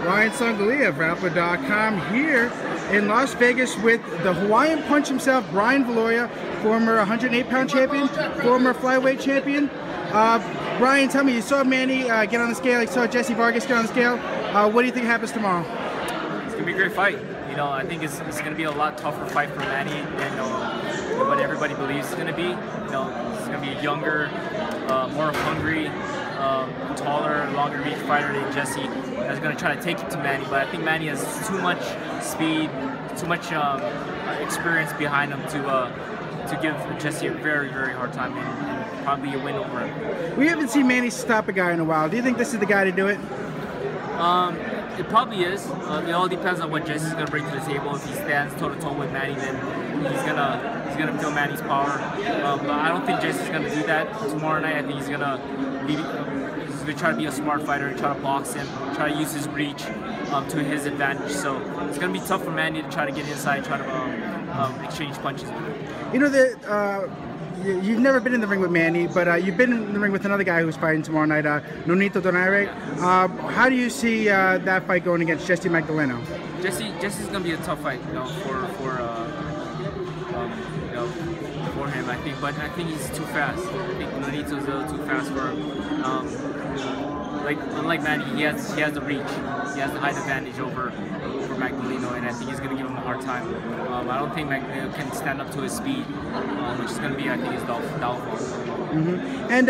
Ryan Sangalia of Rapper.com here in Las Vegas with the Hawaiian Punch himself, Brian Viloria, former 108-pound champion, former flyweight champion. Brian, tell me, you saw Manny get on the scale, you saw Jesse Vargas get on the scale. What do you think happens tomorrow? It's going to be a great fight. You know, I think it's going to be a lot tougher fight for Manny than what everybody believes it's going to be. You know, it's going to be a younger, more hungry, taller, longer reach fighter than Jesse that's going to try to take it to Manny. But I think Manny has too much speed, too much experience behind him to give Jesse a very, very hard time and probably a win over him. We haven't seen Manny stop a guy in a while. Do you think this is the guy to do it? It probably is. It all depends on what Jesse's gonna bring to the table. If he stands toe to toe with Manny, then he's gonna feel Manny's power. But I don't think Jesse's gonna do that tomorrow night. I think he's gonna try to be a smart fighter and try to box him, try to use his reach to his advantage. So it's gonna be tough for Manny to try to get inside, try to exchange punches with him. You know you've never been in the ring with Manny, but you've been in the ring with another guy who's fighting tomorrow night, Donaire. How do you see that fight going against Jesse Magdaleno? Jesse's gonna be a tough fight, you know, for him, I think. But I think he's too fast. I think Nonito's a little too fast for him. Unlike Manny, he has the reach. He has the height advantage over Magdaleno, and I think he's going to give him a hard time. I don't think Magdaleno can stand up to his speed, which is going to be, I think, his downfall. Mm-hmm. And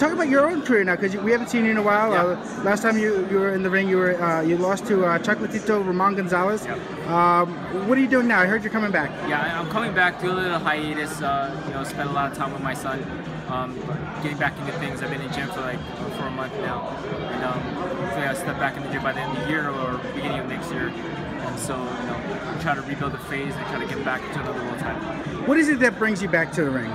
talk about your own career now, because we haven't seen you in a while. Yeah. Last time you were in the ring, you lost to Chocolatito Ramon Gonzalez. Yep. What are you doing now? I heard you're coming back. Yeah, I'm coming back to a little hiatus. Spent a lot of time with my son. Getting back into things. I've been in the gym for a month now, and hopefully I'll step back in the gym by the end of the year or beginning of next year. And so, try to rebuild the phase and try to get back to another world title. What is it that brings you back to the ring?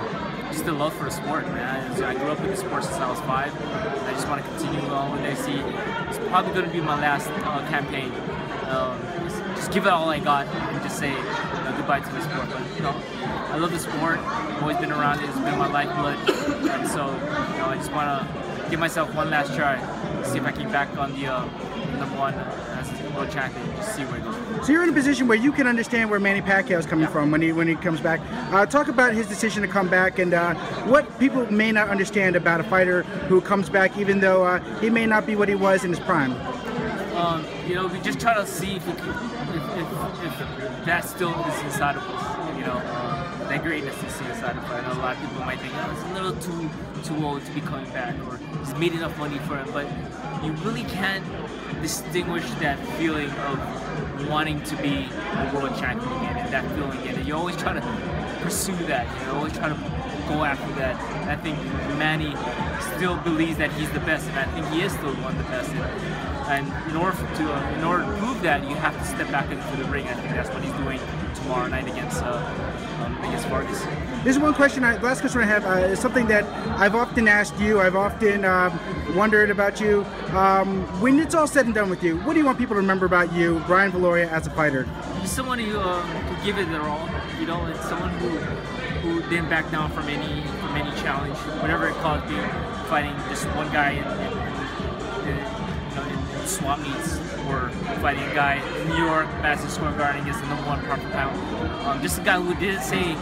Just the love for the sport, man. I grew up in the sport since I was 5. I just want to continue on with it. It's probably going to be my last campaign. Just give it all I got and just say goodbye to the sport. But I love the sport. I've always been around it. It's been my lifeblood, and so I just want to give myself one last try. See if I can get back on the #1 as world champion. Just see where it goes. So you're in a position where you can understand where Manny Pacquiao is coming from when he comes back. Talk about his decision to come back and what people may not understand about a fighter who comes back, even though he may not be what he was in his prime. We just try to see if that still is inside of us. That greatness is inside of us. I know a lot of people might think it's a little too old to be coming back, or he's made enough money for him, but you really can't distinguish that feeling of wanting to be a world champion again, and that feeling again. And you always try to pursue that. You always try to go after that. And I think Manny still believes that he's the best, and I think he is still one of the best. And in order to prove that, you have to step back into the ring. I think that's what he's doing tomorrow night against Vargas. There's one question, the last question I have is something that I've often asked you, I've often wondered about you. When it's all said and done with you, what do you want people to remember about you, Brian Viloria, as a fighter? He's someone who give it their all. It's someone who didn't back down from any challenge, whatever it caused, being fighting just one guy in swap meets, or fighting a guy in New York, Madison Square Garden against the #1 pound for pound. Just a guy who didn't say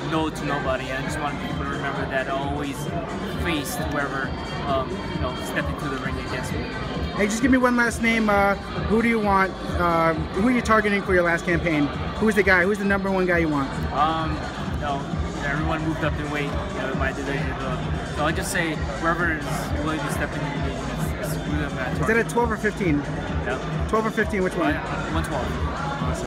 no to nobody. I just want people to remember that I always faced whoever stepped into the ring against me. Hey, just give me one last name. Who do you want? Who are you targeting for your last campaign? Who's the guy? Who's the #1 guy you want? Everyone moved up in weight in my division. So I'll just say whoever is willing to step in the division is really a match. Is that a 12 or 15? Yeah. 12 or 15, which one? 112.